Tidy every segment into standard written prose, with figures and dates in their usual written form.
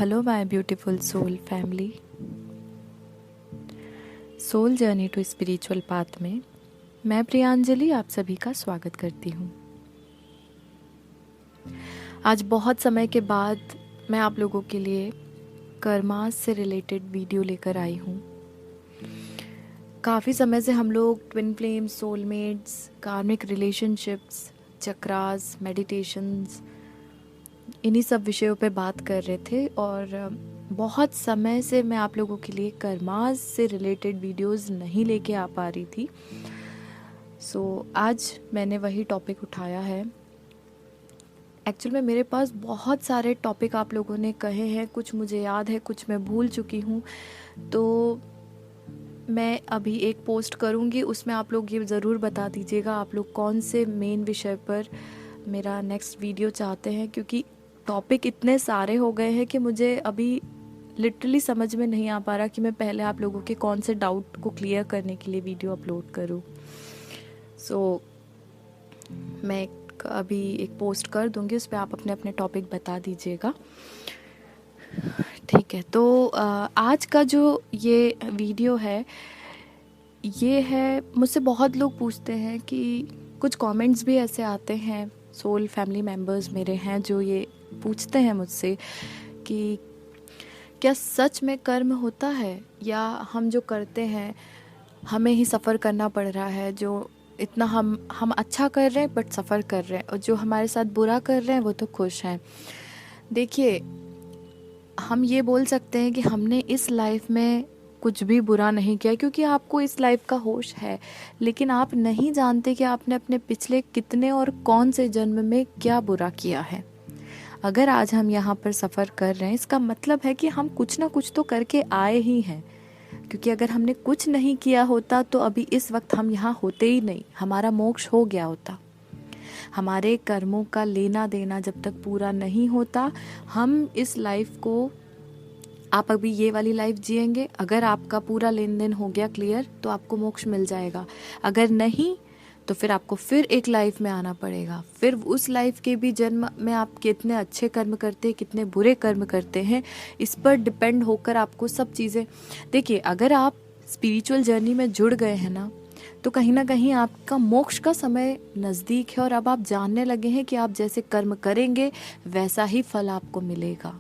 Hello, my beautiful soul family. Soul journey to spiritual path में मैं प्रियांजलि आप सभी का स्वागत करती हूँ। आज बहुत समय के बाद मैं आप लोगों के लिए कर्मास से रिलेटेड वीडियो लेकर आई हूँ। काफ़ी समय से हम लोग ट्विन फ्लेम्स, सोलमेट्स, कार्मिक रिलेशनशिप्स, चक्रास, मेडिटेशंस, इन्हीं सब विषयों पे बात कर रहे थे और बहुत समय से मैं आप लोगों के लिए कर्मास से रिलेटेड वीडियोस नहीं लेके आ पा रही थी। आज मैंने वही टॉपिक उठाया है। एक्चुअल में मेरे पास बहुत सारे टॉपिक आप लोगों ने कहे हैं, कुछ मुझे याद है, कुछ मैं भूल चुकी हूँ। तो मैं अभी एक पोस्ट करूँगी, उसमें आप लोग ये ज़रूर बता दीजिएगा आप लोग कौन से मेन विषय पर मेरा नेक्स्ट वीडियो चाहते हैं, क्योंकि टॉपिक इतने सारे हो गए हैं कि मुझे अभी लिटरली समझ में नहीं आ पा रहा कि मैं पहले आप लोगों के कौन से डाउट को क्लियर करने के लिए वीडियो अपलोड करूं। मैं अभी एक पोस्ट कर दूंगी, उस पर आप अपने अपने टॉपिक बता दीजिएगा, ठीक है। तो आज का जो ये वीडियो है, ये है, मुझसे बहुत लोग पूछते हैं कि कुछ कमेंट्स भी ऐसे आते हैं, सोल फैमिली मेम्बर्स मेरे हैं जो ये पूछते हैं मुझसे कि क्या सच में कर्म होता है या हम जो करते हैं हमें ही सफ़र करना पड़ रहा है। जो इतना हम अच्छा कर रहे हैं बट सफ़र कर रहे हैं, और जो हमारे साथ बुरा कर रहे हैं वो तो खुश हैं। देखिए, हम ये बोल सकते हैं कि हमने इस लाइफ में कुछ भी बुरा नहीं किया, क्योंकि आपको इस लाइफ का होश है, लेकिन आप नहीं जानते कि आपने अपने पिछले कितने और कौन से जन्म में क्या बुरा किया है। अगर आज हम यहाँ पर सफ़र कर रहे हैं, इसका मतलब है कि हम कुछ ना कुछ तो करके आए ही हैं, क्योंकि अगर हमने कुछ नहीं किया होता तो अभी इस वक्त हम यहाँ होते ही नहीं, हमारा मोक्ष हो गया होता। हमारे कर्मों का लेना देना जब तक पूरा नहीं होता, हम इस लाइफ को, आप अभी ये वाली लाइफ जिएंगे, अगर आपका पूरा लेन देन हो गया क्लियर तो आपको मोक्ष मिल जाएगा। अगर नहीं तो फिर आपको फिर एक लाइफ में आना पड़ेगा। फिर उस लाइफ के भी जन्म में आप कितने अच्छे कर्म करते हैं, कितने बुरे कर्म करते हैं, इस पर डिपेंड होकर आपको सब चीज़ें, देखिए, अगर आप स्पिरिचुअल जर्नी में जुड़ गए हैं ना, तो कहीं ना कहीं आपका मोक्ष का समय नज़दीक है, और अब आप जानने लगे हैं कि आप जैसे कर्म करेंगे वैसा ही फल आपको मिलेगा,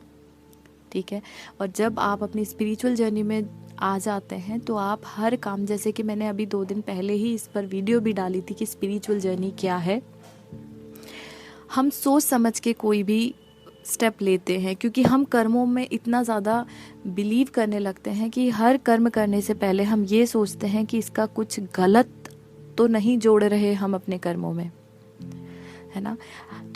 ठीक है। और जब आप अपनी स्पिरिचुअल जर्नी में आ जाते हैं तो आप हर काम, जैसे कि मैंने अभी 2 दिन पहले ही इस पर वीडियो भी डाली थी कि स्पिरिचुअल जर्नी क्या है, हम सोच समझ के कोई भी स्टेप लेते हैं, क्योंकि हम कर्मों में इतना ज़्यादा बिलीव करने लगते हैं कि हर कर्म करने से पहले हम ये सोचते हैं कि इसका कुछ गलत तो नहीं जोड़ रहे हम अपने कर्मों में, है ना।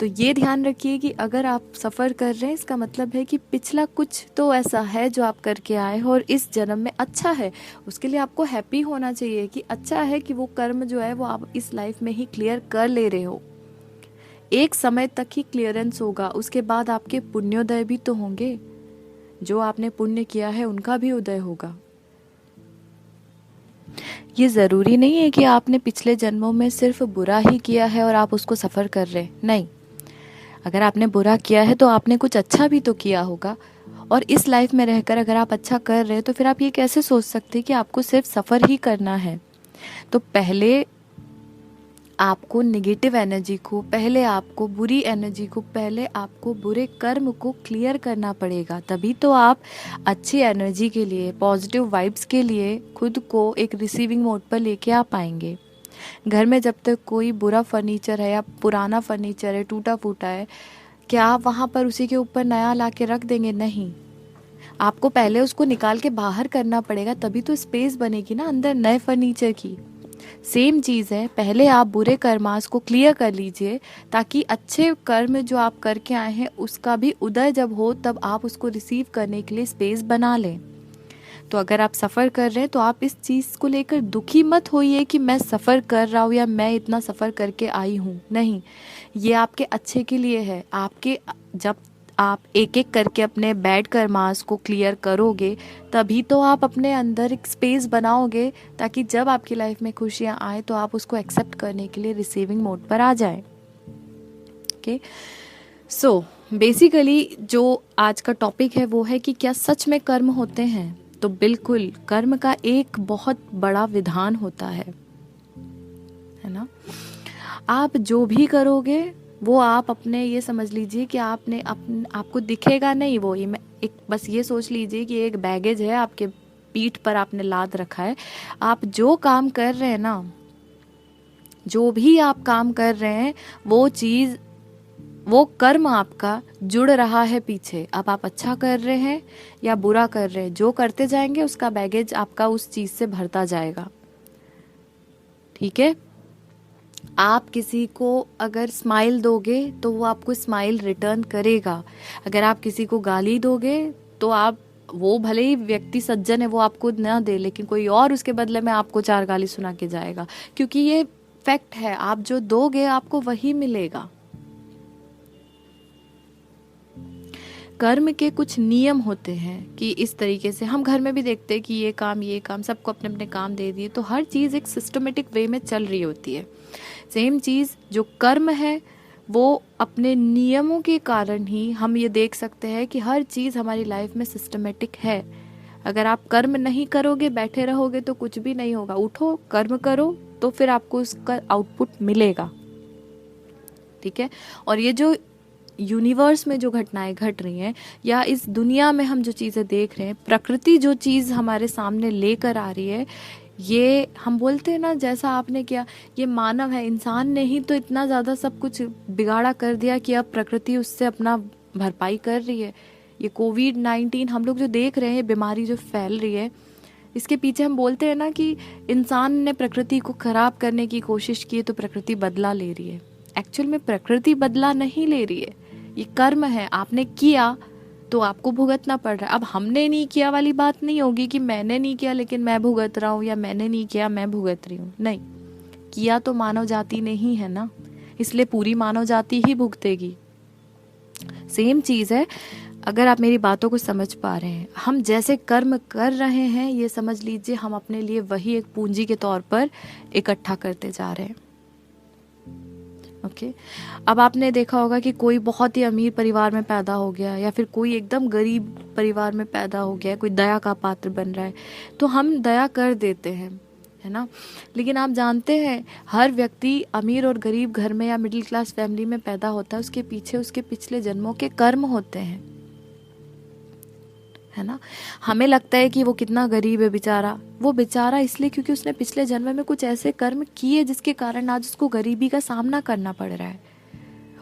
तो ये ध्यान रखिए कि अगर आप सफ़र कर रहे हैं, इसका मतलब है कि पिछला कुछ तो ऐसा है जो आप करके आए हो और इस जन्म में अच्छा है। उसके लिए आपको हैप्पी होना चाहिए कि अच्छा है कि वो कर्म जो है वो आप इस लाइफ में ही क्लियर कर ले रहे हो। एक समय तक ही क्लियरेंस होगा, उसके बाद आपके पुण्योदय भी तो होंगे। जो आपने पुण्य किया है उनका भी उदय होगा। ये ज़रूरी नहीं है कि आपने पिछले जन्मों में सिर्फ बुरा ही किया है और आप उसको सफ़र कर रहे हैं, नहीं। अगर आपने बुरा किया है तो आपने कुछ अच्छा भी तो किया होगा, और इस लाइफ में रहकर अगर आप अच्छा कर रहे हैं तो फिर आप ये कैसे सोच सकते हैं कि आपको सिर्फ सफ़र ही करना है। तो पहले आपको नेगेटिव एनर्जी को, पहले आपको बुरी एनर्जी को, पहले आपको बुरे कर्म को क्लियर करना पड़ेगा, तभी तो आप अच्छी एनर्जी के लिए, पॉजिटिव वाइब्स के लिए खुद को एक रिसीविंग मोड पर लेके आ पाएंगे। घर में जब तक कोई बुरा फर्नीचर है या पुराना फर्नीचर है, टूटा फूटा है, क्या आप वहाँ पर उसी के ऊपर नया ला के रख देंगे? नहीं, आपको पहले उसको निकाल के बाहर करना पड़ेगा, तभी तो स्पेस बनेगी ना अंदर नए फर्नीचर की। सेम चीज़ है, पहले आप बुरे कर्मास को क्लियर कर लीजिए, ताकि अच्छे कर्म जो आप करके आए हैं उसका भी उदय जब हो तब आप उसको रिसीव करने के लिए स्पेस बना लें। तो अगर आप सफ़र कर रहे हैं तो आप इस चीज़ को लेकर दुखी मत होइए कि मैं सफ़र कर रहा हूँ या मैं इतना सफ़र करके आई हूँ। नहीं, ये आपके अच्छे के लिए है। आपके, जब आप एक एक करके अपने बैड कर्मास को क्लियर करोगे तभी तो आप अपने अंदर एक स्पेस बनाओगे, ताकि जब आपकी लाइफ में खुशियाँ आए तो आप उसको एक्सेप्ट करने के लिए रिसीविंग मोड पर आ जाएं। ओके, सो बेसिकली जो आज का टॉपिक है वो है कि क्या सच में कर्म होते हैं। तो बिल्कुल, कर्म का एक बहुत बड़ा विधान होता है ना। आप जो भी करोगे वो आप अपने, ये समझ लीजिए कि आपने आपको दिखेगा नहीं वो, ये एक बस ये सोच लीजिए कि एक बैगेज है आपके पीठ पर, आपने लाद रखा है। आप जो काम कर रहे हैं ना, जो भी आप काम कर रहे हैं, वो चीज, वो कर्म आपका जुड़ रहा है पीछे। अब आप अच्छा कर रहे हैं या बुरा कर रहे हैं, जो करते जाएंगे उसका बैगेज आपका उस चीज से भरता जाएगा। ठीक है। आप किसी को अगर स्माइल दोगे तो वो आपको स्माइल रिटर्न करेगा। अगर आप किसी को गाली दोगे तो आप, वो भले ही व्यक्ति सज्जन है, वो आपको ना दे, लेकिन कोई और उसके बदले में आपको 4 गाली सुना के जाएगा, क्योंकि ये फैक्ट है। आप जो दोगे आपको वही मिलेगा। कर्म के कुछ नियम होते हैं कि इस तरीके से हम घर में भी देखते हैं कि ये काम सबको अपने अपने काम दे दिए, तो हर चीज एक सिस्टमेटिक वे में चल रही होती है। सेम चीज जो कर्म है, वो अपने नियमों के कारण ही हम ये देख सकते हैं कि हर चीज हमारी लाइफ में सिस्टमेटिक है। अगर आप कर्म नहीं करोगे, बैठे रहोगे, तो कुछ भी नहीं होगा। उठो, कर्म करो, तो फिर आपको उसका आउटपुट मिलेगा। ठीक है। और ये जो यूनिवर्स में जो घटनाएं घट रही हैं, या इस दुनिया में हम जो चीजें देख रहे हैं, प्रकृति जो चीज हमारे सामने लेकर आ रही है, ये हम बोलते हैं ना, जैसा आपने किया, ये मानव है, इंसान ने ही तो इतना ज्यादा सब कुछ बिगाड़ा कर दिया कि अब प्रकृति उससे अपना भरपाई कर रही है। ये कोविड-19 हम लोग जो देख रहे हैं, ये बीमारी जो फैल रही है, इसके पीछे हम बोलते हैं ना कि इंसान ने प्रकृति को खराब करने की कोशिश की तो प्रकृति बदला ले रही है। एक्चुअल में प्रकृति बदला नहीं ले रही है, ये कर्म है। आपने किया तो आपको भुगतना पड़ रहा है। अब हमने नहीं किया वाली बात नहीं होगी कि मैंने नहीं किया लेकिन मैं भुगत रहा हूँ, या मैंने नहीं किया मैं भुगत रही हूँ। नहीं, किया तो मानव जाति ने ही है ना, इसलिए पूरी मानव जाति ही भुगतेगी। सेम चीज है। अगर आप मेरी बातों को समझ पा रहे हैं, हम जैसे कर्म कर रहे हैं, ये समझ लीजिए हम अपने लिए वही एक पूंजी के तौर पर इकट्ठा करते जा रहे हैं। ओके। अब आपने देखा होगा कि कोई बहुत ही अमीर परिवार में पैदा हो गया, या फिर कोई एकदम गरीब परिवार में पैदा हो गया, कोई दया का पात्र बन रहा है, तो हम दया कर देते हैं, है ना। लेकिन आप जानते हैं, हर व्यक्ति अमीर और गरीब घर में या मिडिल क्लास फैमिली में पैदा होता है, उसके पीछे उसके पिछले जन्मों के कर्म होते हैं, है ना। हमें लगता है कि वो कितना गरीब है बेचारा, वो बेचारा इसलिए क्योंकि उसने पिछले जन्म में कुछ ऐसे कर्म किए जिसके कारण आज उसको गरीबी का सामना करना पड़ रहा है।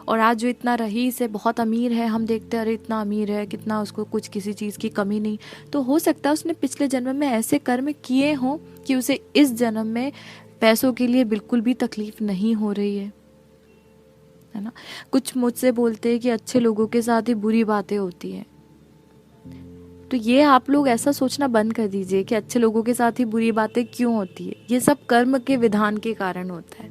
और आज जो इतना रईस है, बहुत अमीर है, हम देखते हैं अरे इतना अमीर है, कितना उसको कुछ किसी चीज़ की कमी नहीं, तो हो सकता है उसने पिछले जन्म में ऐसे कर्म किए हों कि उसे इस जन्म में पैसों के लिए बिल्कुल भी तकलीफ नहीं हो रही है ना। कुछ मुझसे बोलते हैं कि अच्छे लोगों के साथ ही बुरी बातें होती हैं, तो ये आप लोग ऐसा सोचना बंद कर दीजिए कि अच्छे लोगों के साथ ही बुरी बातें क्यों होती है। ये सब कर्म के विधान के कारण होता है।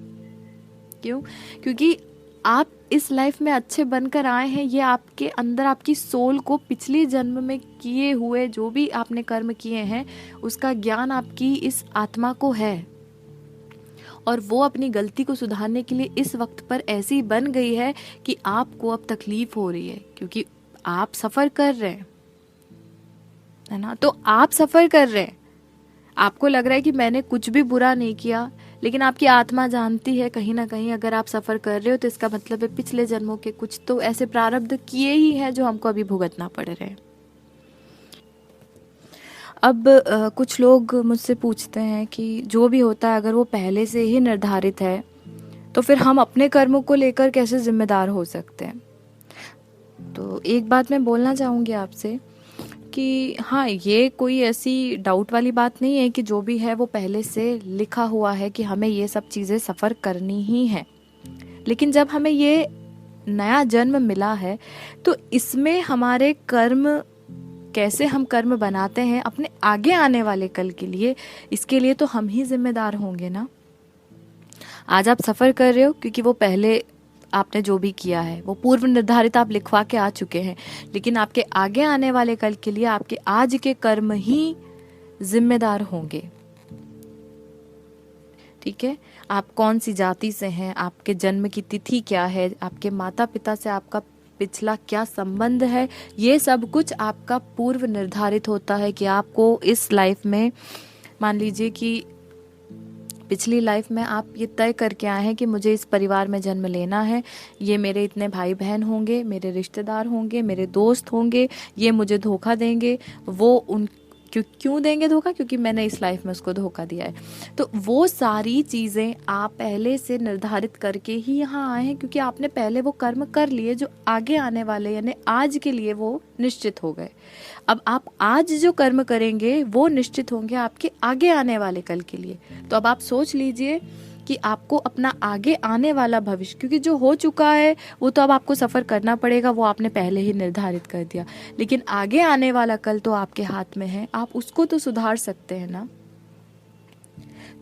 क्यों? क्योंकि आप इस लाइफ में अच्छे बनकर आए हैं, ये आपके अंदर, आपकी सोल को पिछले जन्म में किए हुए जो भी आपने कर्म किए हैं, उसका ज्ञान आपकी इस आत्मा को है, और वो अपनी गलती को सुधारने के लिए इस वक्त पर ऐसी बन गई है कि आपको अब तकलीफ हो रही है, क्योंकि आप सफर कर रहे हैं, है ना। तो आप सफर कर रहे हैं, आपको लग रहा है कि मैंने कुछ भी बुरा नहीं किया, लेकिन आपकी आत्मा जानती है कहीं ना कहीं अगर आप सफर कर रहे हो तो इसका मतलब है पिछले जन्मों के कुछ तो ऐसे प्रारब्ध किए ही हैं जो हमको अभी भुगतना पड़ रहे हैं। अब कुछ लोग मुझसे पूछते हैं कि जो भी होता है अगर वो पहले से ही निर्धारित है तो फिर हम अपने कर्मों को लेकर कैसे जिम्मेदार हो सकते हैं। तो एक बात मैं बोलना चाहूँगी आपसे कि हाँ, ये कोई ऐसी डाउट वाली बात नहीं है कि जो भी है वो पहले से लिखा हुआ है कि हमें ये सब चीज़ें सफ़र करनी ही है। लेकिन जब हमें ये नया जन्म मिला है तो इसमें हमारे कर्म, कैसे हम कर्म बनाते हैं अपने आगे आने वाले कल के लिए, इसके लिए तो हम ही जिम्मेदार होंगे ना। आज आप सफ़र कर रहे हो क्योंकि वो पहले आपने जो भी किया है वो पूर्व निर्धारित आप लिखवा के आ चुके हैं, लेकिन आपके आगे आने वाले कल के लिए आपके आज के कर्म ही जिम्मेदार होंगे। ठीक है। आप कौन सी जाति से हैं, आपके जन्म की तिथि क्या है, आपके माता पिता से आपका पिछला क्या संबंध है, ये सब कुछ आपका पूर्व निर्धारित होता है कि आपको इस लाइफ में, मान लीजिए कि पिछली लाइफ में आप ये तय करके आए हैं कि मुझे इस परिवार में जन्म लेना है, ये मेरे इतने भाई बहन होंगे, मेरे रिश्तेदार होंगे, मेरे दोस्त होंगे, ये मुझे धोखा देंगे, वो उन क्यों देंगे धोखा, क्योंकि मैंने इस लाइफ में उसको धोखा दिया है। तो वो सारी चीज़ें आप पहले से निर्धारित करके ही यहाँ आए हैं, क्योंकि आपने पहले वो कर्म कर लिए जो आगे आने वाले यानी आज के लिए वो निश्चित हो गए। अब आप आज जो कर्म करेंगे वो निश्चित होंगे आपके आगे आने वाले कल के लिए। तो अब आप सोच लीजिए कि आपको अपना आगे आने वाला भविष्य, क्योंकि जो हो चुका है वो तो अब आपको सफ़र करना पड़ेगा, वो आपने पहले ही निर्धारित कर दिया, लेकिन आगे आने वाला कल तो आपके हाथ में है, आप उसको तो सुधार सकते हैं ना।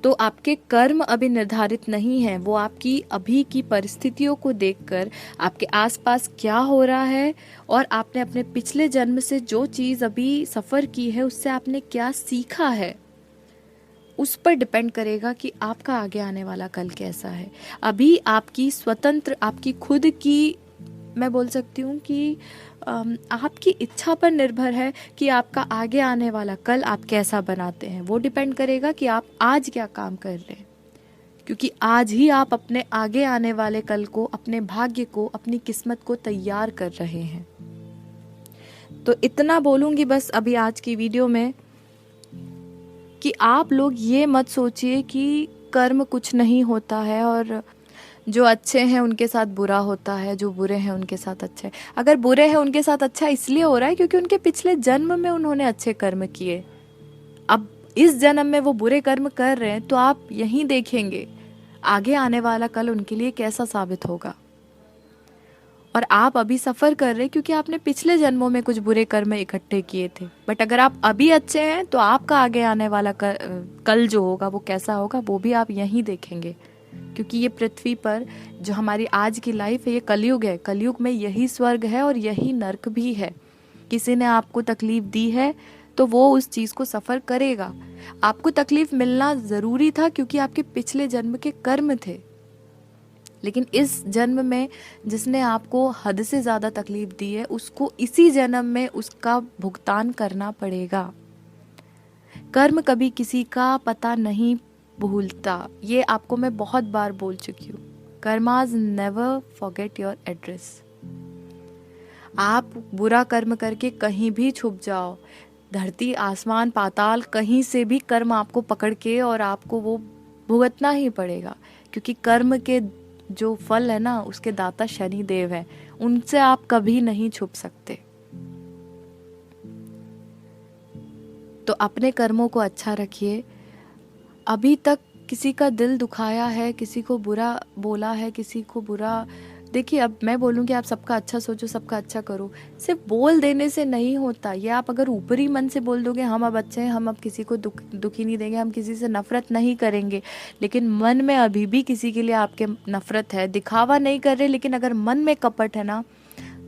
तो आपके कर्म अभी निर्धारित नहीं है, वो आपकी अभी की परिस्थितियों को देखकर, आपके आसपास क्या हो रहा है और आपने अपने पिछले जन्म से जो चीज़ अभी सफ़र की है उससे आपने क्या सीखा है, उस पर डिपेंड करेगा कि आपका आगे आने वाला कल कैसा है। अभी आपकी स्वतंत्र, आपकी खुद की, मैं बोल सकती हूँ कि आपकी इच्छा पर निर्भर है कि आपका आगे आने वाला कल आप कैसा बनाते हैं। वो डिपेंड करेगा कि आप आज क्या काम कर रहे हैं, क्योंकि आज ही आप अपने आगे आने वाले कल को, अपने भाग्य को, अपनी किस्मत को तैयार कर रहे हैं। तो इतना बोलूँगी बस अभी आज की वीडियो में कि आप लोग ये मत सोचिए कि कर्म कुछ नहीं होता है और जो अच्छे हैं उनके साथ बुरा होता है, जो बुरे हैं उनके साथ अच्छे। अगर बुरे हैं उनके साथ अच्छा इसलिए हो रहा है क्योंकि उनके पिछले जन्म में उन्होंने अच्छे कर्म किए। अब इस जन्म में वो बुरे कर्म कर रहे हैं, तो आप यहीं देखेंगे आगे आने वाला कल उनके लिए कैसा साबित होगा। और आप अभी सफ़र कर रहे हैं क्योंकि आपने पिछले जन्मों में कुछ बुरे कर्म इकट्ठे किए थे। बट अगर आप अभी अच्छे हैं तो आपका आगे आने वाला कल जो होगा वो कैसा होगा, वो भी आप यहीं देखेंगे। क्योंकि ये पृथ्वी पर जो हमारी आज की लाइफ है, ये कलयुग है। कलयुग में यही स्वर्ग है और यही नर्क भी है। किसी ने आपको तकलीफ दी है तो वो उस चीज़ को सफ़र करेगा। आपको तकलीफ मिलना ज़रूरी था क्योंकि आपके पिछले जन्म के कर्म थे, लेकिन इस जन्म में जिसने आपको हद से ज़्यादा तकलीफ दी है उसको इसी जन्म में उसका भुगतान करना पड़ेगा। कर्म कभी किसी का पता नहीं भूलता, ये आपको मैं बहुत बार बोल चुकी हूँ। Karmas never forget your address. आप बुरा कर्म करके कहीं भी छुप जाओ, धरती आसमान पाताल कहीं से भी कर्म आपको पकड़ के और आपको वो भुगतना ही पड़ेगा, क्योंकि कर्म के जो फल है ना उसके दाता शनि देव है, उनसे आप कभी नहीं छुप सकते। तो अपने कर्मों को अच्छा रखिए। अभी तक किसी का दिल दुखाया है, किसी को बुरा बोला है, किसी को बुरा, देखिए अब मैं बोलूँगी आप सबका अच्छा सोचो, सबका अच्छा करो, सिर्फ बोल देने से नहीं होता। ये आप अगर ऊपरी मन से बोल दोगे हम अब अच्छे हैं, हम अब किसी को दुखी नहीं देंगे, हम किसी से नफरत नहीं करेंगे, लेकिन मन में अभी भी किसी के लिए आपके नफरत है, दिखावा नहीं कर रहे, लेकिन अगर मन में कपट है ना,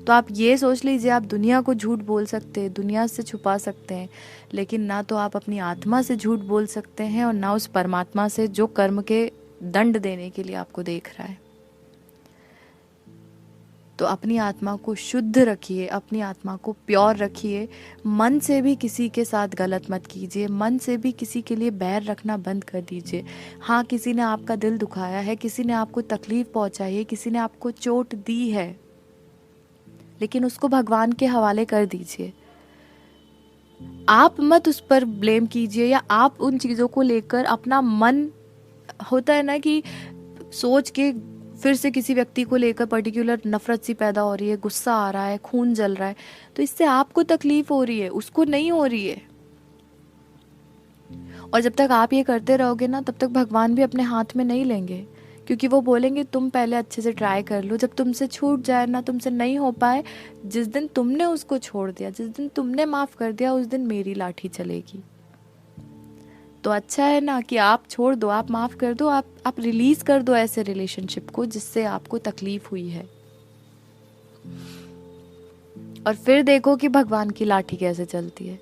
तो आप ये सोच लीजिए आप दुनिया को झूठ बोल सकते हैं, दुनिया से छुपा सकते हैं, लेकिन ना तो आप अपनी आत्मा से झूठ बोल सकते हैं और ना उस परमात्मा से जो कर्म के दंड देने के लिए आपको देख रहा है। तो अपनी आत्मा को शुद्ध रखिए, अपनी आत्मा को प्योर रखिए। मन से भी किसी के साथ गलत मत कीजिए, मन से भी किसी के लिए बैर रखना बंद कर दीजिए। हाँ, किसी ने आपका दिल दुखाया है, किसी ने आपको तकलीफ पहुंचाई है, किसी ने आपको चोट दी है, लेकिन उसको भगवान के हवाले कर दीजिए। आप मत उस पर ब्लेम कीजिए, या आप उन चीज़ों को लेकर अपना मन, होता है ना कि सोच के फिर से किसी व्यक्ति को लेकर पर्टिकुलर नफरत सी पैदा हो रही है, गुस्सा आ रहा है, खून जल रहा है, तो इससे आपको तकलीफ हो रही है, उसको नहीं हो रही है। और जब तक आप ये करते रहोगे ना, तब तक भगवान भी अपने हाथ में नहीं लेंगे, क्योंकि वो बोलेंगे तुम पहले अच्छे से ट्राई कर लो। जब तुमसे छूट जाए ना, तुमसे नहीं हो पाए, जिस दिन तुमने उसको छोड़ दिया, जिस दिन तुमने माफ़ कर दिया, उस दिन मेरी लाठी चलेगी। तो अच्छा है ना कि आप छोड़ दो, आप माफ़ कर दो, आप रिलीज कर दो ऐसे रिलेशनशिप को जिससे आपको तकलीफ हुई है, और फिर देखो कि भगवान की लाठी कैसे चलती है।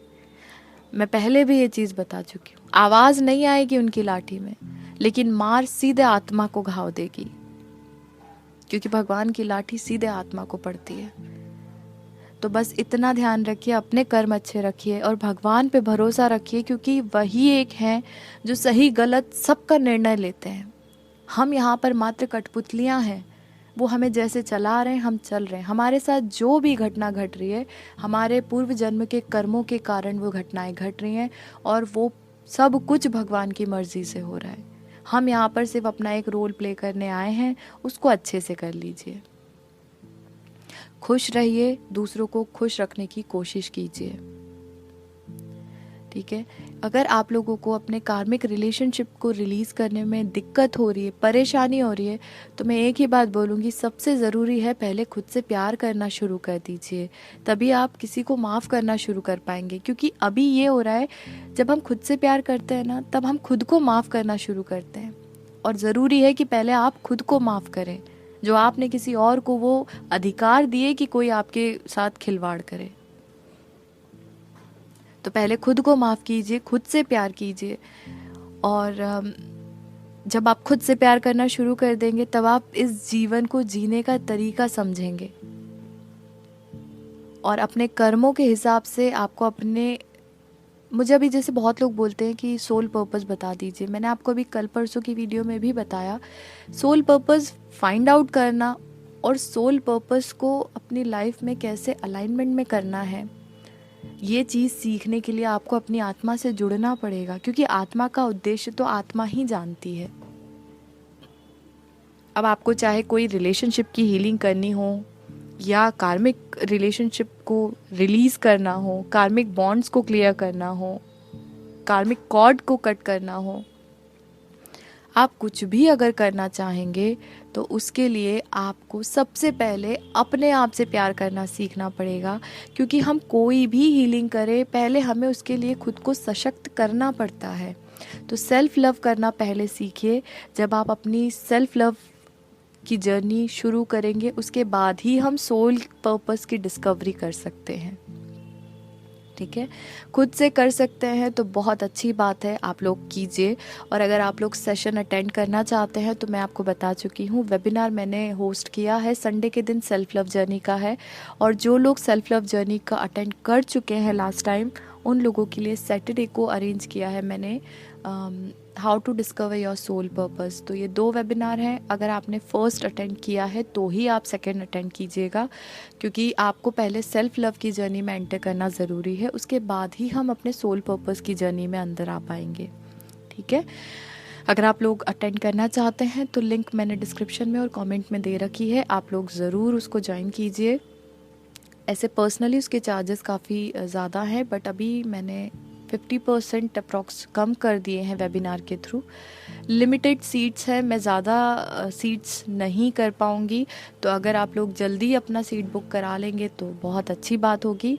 मैं पहले भी ये चीज़ बता चुकी हूँ, आवाज़ नहीं आएगी उनकी लाठी में, लेकिन मार सीधे आत्मा को घाव देगी, क्योंकि भगवान की लाठी सीधे आत्मा को पड़ती है। तो बस इतना ध्यान रखिए, अपने कर्म अच्छे रखिए और भगवान पे भरोसा रखिए, क्योंकि वही एक हैं जो सही गलत सबका निर्णय लेते हैं। हम यहाँ पर मात्र कठपुतलियाँ हैं, वो हमें जैसे चला रहे हैं हम चल रहे हैं। हमारे साथ जो भी घटना घट रही है हमारे पूर्व जन्म के कर्मों के कारण वो घटनाएं घट रही हैं, और वो सब कुछ भगवान की मर्जी से हो रहा है। हम यहाँ पर सिर्फ अपना एक रोल प्ले करने आए हैं, उसको अच्छे से कर लीजिए। खुश रहिए, दूसरों को खुश रखने की कोशिश कीजिए, ठीक है। अगर आप लोगों को अपने कार्मिक रिलेशनशिप को रिलीज़ करने में दिक्कत हो रही है, परेशानी हो रही है, तो मैं एक ही बात बोलूँगी, सबसे ज़रूरी है पहले खुद से प्यार करना शुरू कर दीजिए, तभी आप किसी को माफ़ करना शुरू कर पाएंगे। क्योंकि अभी ये हो रहा है, जब हम खुद से प्यार करते हैं ना, तब हम खुद को माफ़ करना शुरू करते हैं। और ज़रूरी है कि पहले आप खुद को माफ़ करें, जो आपने किसी और को वो अधिकार दिए कि कोई आपके साथ खिलवाड़ करे। तो पहले खुद को माफ़ कीजिए, खुद से प्यार कीजिए। और जब आप खुद से प्यार करना शुरू कर देंगे, तब आप इस जीवन को जीने का तरीका समझेंगे, और अपने कर्मों के हिसाब से आपको अपने, मुझे अभी जैसे बहुत लोग बोलते हैं कि सोल पर्पस बता दीजिए, मैंने आपको अभी कल परसों की वीडियो में भी बताया, सोल पर्पस फाइंड आउट करना और सोल पर्पस को अपनी लाइफ में कैसे अलाइनमेंट में करना है, ये चीज़ सीखने के लिए आपको अपनी आत्मा से जुड़ना पड़ेगा। क्योंकि आत्मा का उद्देश्य तो आत्मा ही जानती है। अब आपको चाहे कोई रिलेशनशिप की हीलिंग करनी हो, या कार्मिक रिलेशनशिप को रिलीज़ करना हो, कार्मिक बॉन्ड्स को क्लियर करना हो, कार्मिक कॉर्ड को कट करना हो, आप कुछ भी अगर करना चाहेंगे तो उसके लिए आपको सबसे पहले अपने आप से प्यार करना सीखना पड़ेगा। क्योंकि हम कोई भी हीलिंग करें, पहले हमें उसके लिए खुद को सशक्त करना पड़ता है। तो सेल्फ लव करना पहले सीखिए। जब आप अपनी सेल्फ लव की जर्नी शुरू करेंगे, उसके बाद ही हम सोल पर्पस की डिस्कवरी कर सकते हैं, ठीक है। खुद से कर सकते हैं तो बहुत अच्छी बात है, आप लोग कीजिए। और अगर आप लोग सेशन अटेंड करना चाहते हैं तो मैं आपको बता चुकी हूँ, वेबिनार मैंने होस्ट किया है, संडे के दिन सेल्फ लव जर्नी का है। और जो लोग सेल्फ लव जर्नी का अटेंड कर चुके हैं लास्ट टाइम, उन लोगों के लिए सैटरडे को अरेंज किया है मैंने, how to discover your soul purpose. तो ये 2 वेबिनार हैं। अगर आपने फर्स्ट अटेंड किया है तो ही आप सेकंड अटेंड कीजिएगा, क्योंकि आपको पहले सेल्फ लव की जर्नी में एंटर करना ज़रूरी है, उसके बाद ही हम अपने सोल पर्पस की जर्नी में अंदर आ पाएंगे, ठीक है। अगर आप लोग अटेंड करना चाहते हैं तो लिंक मैंने डिस्क्रिप्शन में और कमेंट में दे रखी है, आप लोग ज़रूर उसको ज्वाइन कीजिए। ऐसे पर्सनली उसके चार्जेस काफ़ी ज़्यादा हैं, बट अभी मैंने 50% अप्रॉक्स कम कर दिए हैं वेबिनार के थ्रू। लिमिटेड सीट्स हैं, मैं ज़्यादा सीट्स नहीं कर पाऊँगी। तो अगर आप लोग जल्दी अपना सीट बुक करा लेंगे तो बहुत अच्छी बात होगी।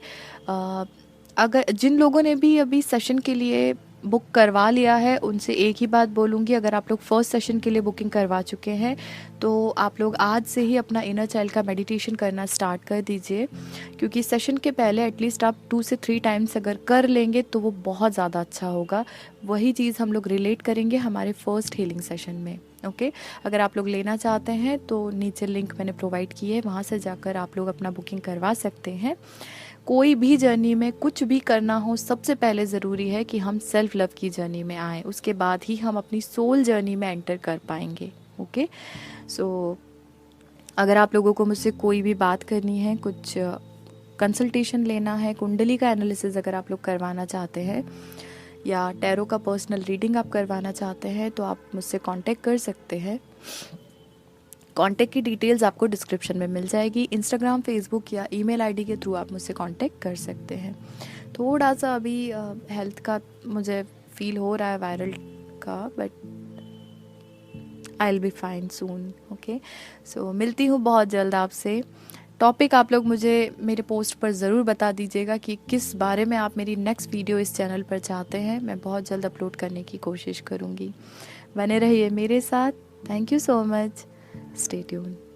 अगर जिन लोगों ने भी अभी सेशन के लिए बुक करवा लिया है, उनसे एक ही बात बोलूँगी, अगर आप लोग फर्स्ट सेशन के लिए बुकिंग करवा चुके हैं तो आप लोग आज से ही अपना इनर चाइल्ड का मेडिटेशन करना स्टार्ट कर दीजिए। क्योंकि सेशन के पहले एटलीस्ट आप 2 से 3 टाइम्स अगर कर लेंगे तो वो बहुत ज़्यादा अच्छा होगा। वही चीज़ हम लोग रिलेट करेंगे हमारे फर्स्ट हीलिंग सेशन में, ओके। अगर आप लोग लेना चाहते हैं तो नीचे लिंक मैंने प्रोवाइड की है, वहाँ से जाकर आप लोग अपना बुकिंग करवा सकते हैं। कोई भी जर्नी में कुछ भी करना हो, सबसे पहले ज़रूरी है कि हम सेल्फ लव की जर्नी में आएँ, उसके बाद ही हम अपनी सोल जर्नी में एंटर कर पाएंगे, ओके। सो अगर आप लोगों को मुझसे कोई भी बात करनी है, कुछ कंसल्टेशन लेना है, कुंडली का एनालिसिस अगर आप लोग करवाना चाहते हैं, या टैरो का पर्सनल रीडिंग आप करवाना चाहते हैं, तो आप मुझसे कांटेक्ट कर सकते हैं। कांटेक्ट की डिटेल्स आपको डिस्क्रिप्शन में मिल जाएगी। इंस्टाग्राम, फेसबुक या ईमेल आईडी के थ्रू आप मुझसे कांटेक्ट कर सकते हैं। थोड़ा सा अभी हेल्थ का मुझे फील हो रहा है, वायरल का, but I will be fine soon, okay. So मिलती हूँ बहुत जल्द आपसे। टॉपिक आप लोग मुझे मेरे पोस्ट पर ज़रूर बता दीजिएगा कि किस बारे में आप मेरी नेक्स्ट वीडियो इस चैनल पर चाहते हैं, मैं बहुत जल्द अपलोड करने की कोशिश करूँगी। बने रहिए मेरे साथ। Thank you so much. Stay tuned.